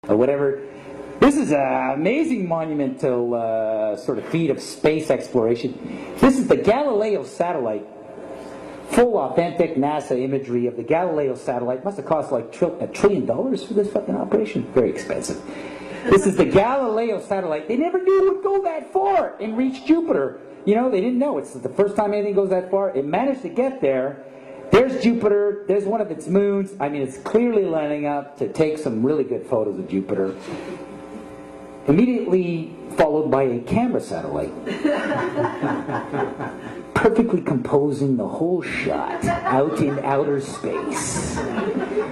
or whatever. This is an amazing monumental sort of feat of space exploration. This is the Galileo satellite. Full authentic NASA imagery of the Galileo satellite. Must have cost like $1 trillion for this fucking operation. Very expensive. This is the Galileo satellite. They never knew it would go that far and reach Jupiter. You know, they didn't know. It's the first time anything goes that far. It managed to get there. There's Jupiter. There's one of its moons. I mean, it's clearly lining up to take some really good photos of Jupiter. Immediately followed by a camera satellite. Perfectly composing the whole shot out in outer space.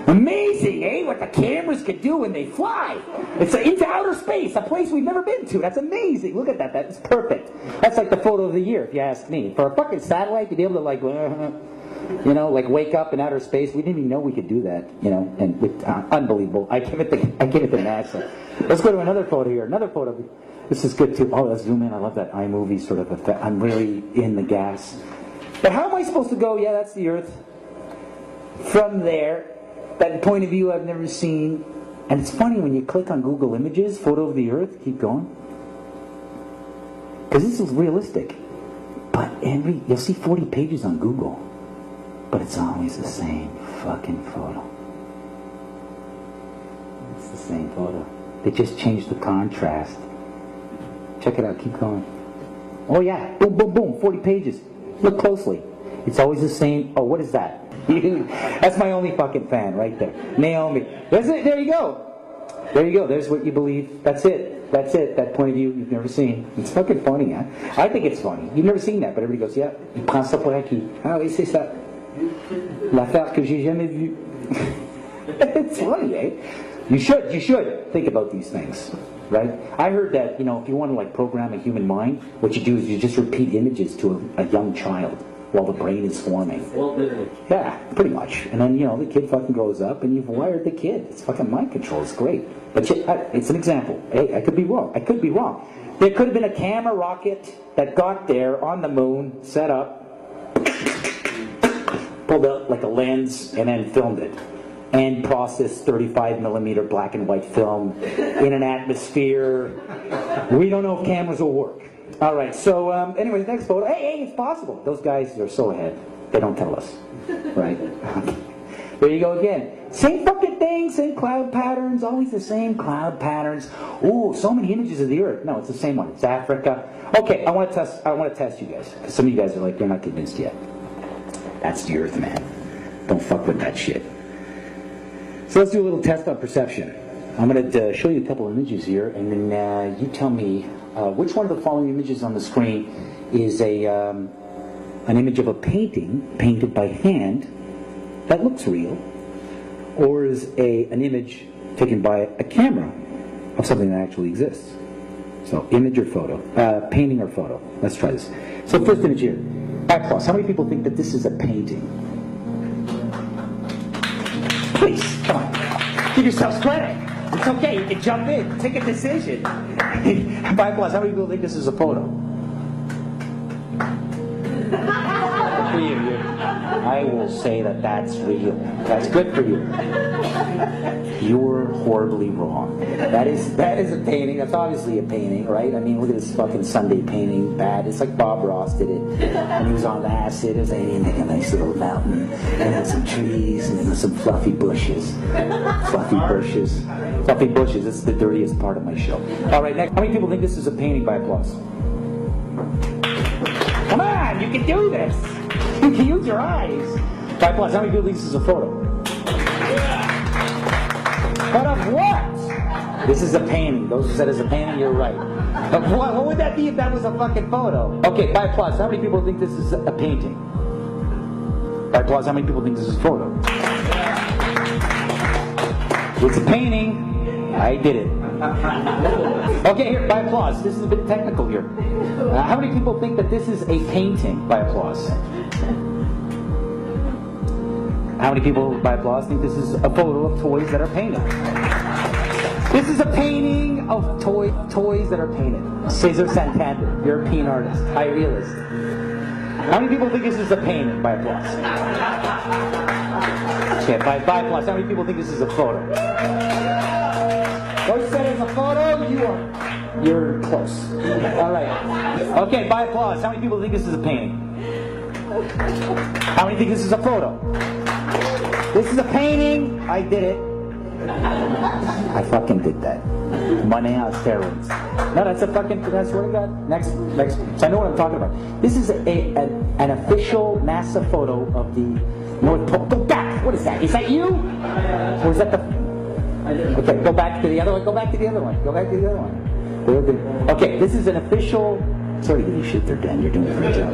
Amazing, eh? What the cameras can do when they fly. It's into outer space, a place we've never been to. That's amazing. Look at that. That's perfect. That's like the photo of the year, if you ask me. For a fucking satellite to be able to, like, you know, like wake up in outer space. We didn't even know we could do that, you know, and with, unbelievable. I give it to NASA. Let's go to another photo here. Another photo. This is good too. Oh, let's zoom in. I love that iMovie sort of effect. I'm really in the gas. But how am I supposed to go? Yeah, that's the Earth. From there, that point of view I've never seen. And it's funny when you click on Google Images, photo of the Earth, keep going. Because this is realistic. But you'll see 40 pages on Google. But it's always the same fucking photo. It's the same photo. They just changed the contrast. Check it out, keep going. Oh yeah, boom, boom, boom, 40 pages. Look closely. It's always the same. Oh, what is that? That's my only fucking fan right there. Naomi. That's it, there you go. There you go, there's what you believe. That's it. That's it, that point of view you've never seen. It's fucking funny, huh? I think it's funny. You've never seen that, but everybody goes, yeah, il prend ça pour acquis. Ah oui, c'est ça. L'affaire que j'ai jamais vue. It's funny, eh? You should think about these things, right? I heard that, you know, if you want to like program a human mind, what you do is you just repeat images to a young child while the brain is forming. Yeah, pretty much. And then, you know, the kid fucking grows up and you've wired the kid. It's fucking mind control. It's great. But it's an example. Hey, I could be wrong. There could have been a camera rocket that got there on the moon, set up, pulled out like a lens, and then filmed it. And processed 35mm black and white film in an atmosphere. We don't know if cameras will work. All right, so anyways, next photo. Hey, it's possible. Those guys are so ahead. They don't tell us, right? There you go again. Same fucking thing, same cloud patterns, always the same cloud patterns. Ooh, so many images of the Earth. No, it's the same one. It's Africa. Okay, I want to test you guys, because some of you guys are like, you're not convinced yet. That's the Earth, man. Don't fuck with that shit. So let's do a little test on perception. I'm going to show you a couple of images here, and then you tell me which one of the following images on the screen is an image of a painting painted by hand that looks real, or is an image taken by a camera of something that actually exists. So image or photo, painting or photo. Let's try this. So first image here. Applause. How many people think that this is a painting? Please, come on. Give yourselves credit. It's okay, you can jump in, take a decision. By applause, how many people think this is a photo? For you. I will say that that's real. That's good for you. You're horribly wrong. That is a painting. That's obviously a painting, right? I mean, look at this fucking Sunday painting. Bad. It's like Bob Ross did it. And he was on acid. It was like a nice little mountain. And then some trees. And then some fluffy bushes. Fluffy bushes. Fluffy bushes. It's the dirtiest part of my show. All right, next. How many people think this is a painting? By applause. Come on, you can do this. You can use your eyes. By applause. How many people think this is a photo? But of what? This is a painting. Those who said it's a painting, you're right. Of what? What would that be if that was a fucking photo? Okay, by applause, how many people think this is a painting? By applause, how many people think this is a photo? It's a painting. I did it. Okay, here, by applause. This is a bit technical here. How many people think that this is a painting? By applause. How many people, by applause, think this is a photo of toys that are painted? This is a painting of toys that are painted. Cesar Santander, European artist, high realist. How many people think this is a painting? By applause. Okay, by applause, how many people think this is a photo? Coach said it's a photo. You're close. All right. Okay, by applause. How many people think this is a painting? How many think this is a photo? This is a painting. I did it. I fucking did that. Money on steroids. No, that's a fucking. I swear to God. Next. So I know what I'm talking about. This is an official NASA photo of the North Pole. Go back. What is that? Is that you? Or is that the? Okay, go back to the other one. Go back to the other one. Go back to the other one. Okay, this is an official. Sorry to give you shit there, Dan. You're doing a great job.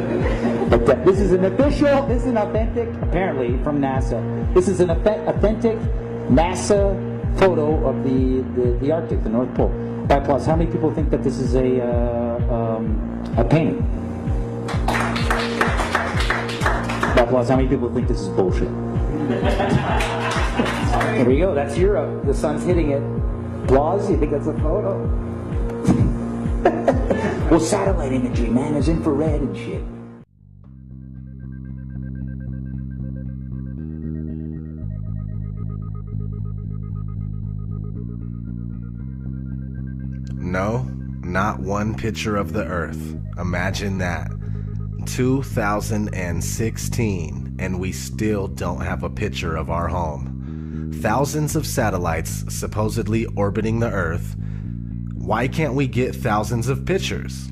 But this is an official. This is an authentic. Apparently from NASA. This is an authentic NASA photo of the Arctic, the North Pole. By applause. How many people think that this is a painting? By applause. How many people think this is bullshit? There we go. That's Europe. The sun's hitting it. Applause. You think that's a photo? Well, satellite imagery, man, is infrared and shit. No, not one picture of the Earth. Imagine that. 2016, and we still don't have a picture of our home. Thousands of satellites supposedly orbiting the Earth. Why can't we get thousands of pictures?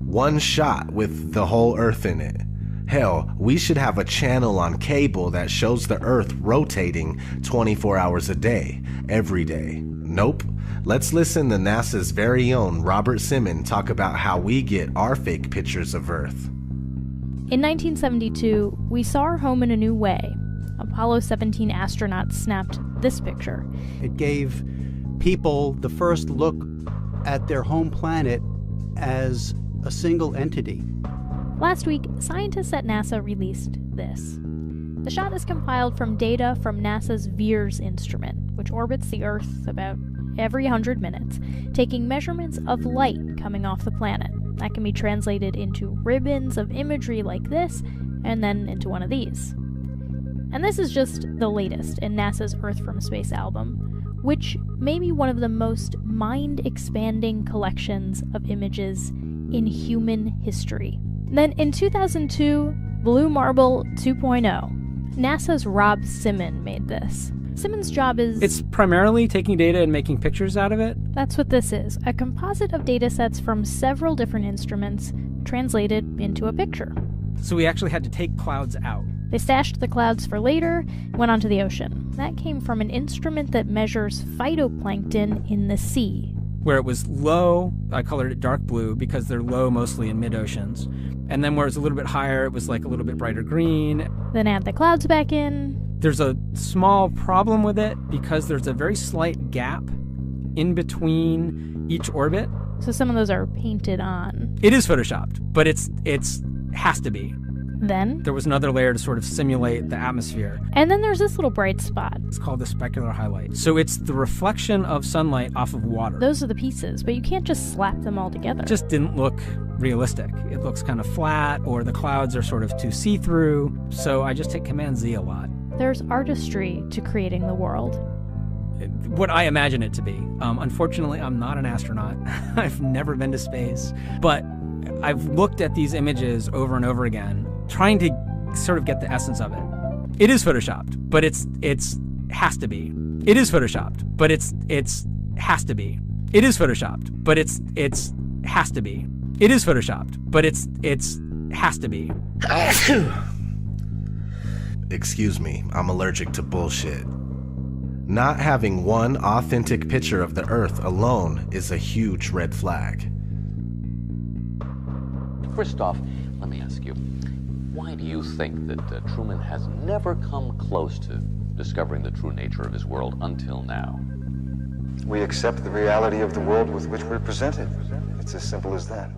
One shot with the whole Earth in it. Hell, we should have a channel on cable that shows the Earth rotating 24 hours a day, every day. Nope. Let's listen to NASA's very own Robert Simmons talk about how we get our fake pictures of Earth. In 1972, we saw our home in a new way. Apollo 17 astronauts snapped this picture. It gave people the first look at their home planet as a single entity. Last week, scientists at NASA released this. The shot is compiled from data from NASA's VEERS instrument, which orbits the Earth about every 100 minutes, taking measurements of light coming off the planet. That can be translated into ribbons of imagery like this, and then into one of these. And this is just the latest in NASA's Earth from Space album, which may be one of the most mind-expanding collections of images in human history. Then in 2002, Blue Marble 2.0, NASA's Rob Simmons made this. Simmons' job is... It's primarily taking data and making pictures out of it. That's what this is, a composite of data sets from several different instruments translated into a picture. So we actually had to take clouds out. They stashed the clouds for later, went onto the ocean. That came from an instrument that measures phytoplankton in the sea. Where it was low, I colored it dark blue because they're low mostly in mid-oceans. And then where it's a little bit higher, it was like a little bit brighter green. Then add the clouds back in. There's a small problem with it because there's a very slight gap in between each orbit. So some of those are painted on. It is photoshopped, but it's has to be. Then there was another layer to sort of simulate the atmosphere. And then there's this little bright spot. It's called the specular highlight. So it's the reflection of sunlight off of water. Those are the pieces, but you can't just slap them all together. It just didn't look realistic. It looks kind of flat, or the clouds are sort of too see-through. So I just hit Command-Z a lot. There's artistry to creating the world. What I imagine it to be. Unfortunately, I'm not an astronaut. I've never been to space. But I've looked at these images over and over again, trying to sort of get the essence of it. It is photoshopped, but it's has to be. It is photoshopped, but it's has to be. It is photoshopped, but it's has to be. It is photoshopped, but it's has to be. Excuse me, I'm allergic to bullshit. Not having one authentic picture of the Earth alone is a huge red flag. Christoph, let me ask you, why do you think that Truman has never come close to discovering the true nature of his world until now? We accept the reality of the world with which we're presented. It's as simple as that.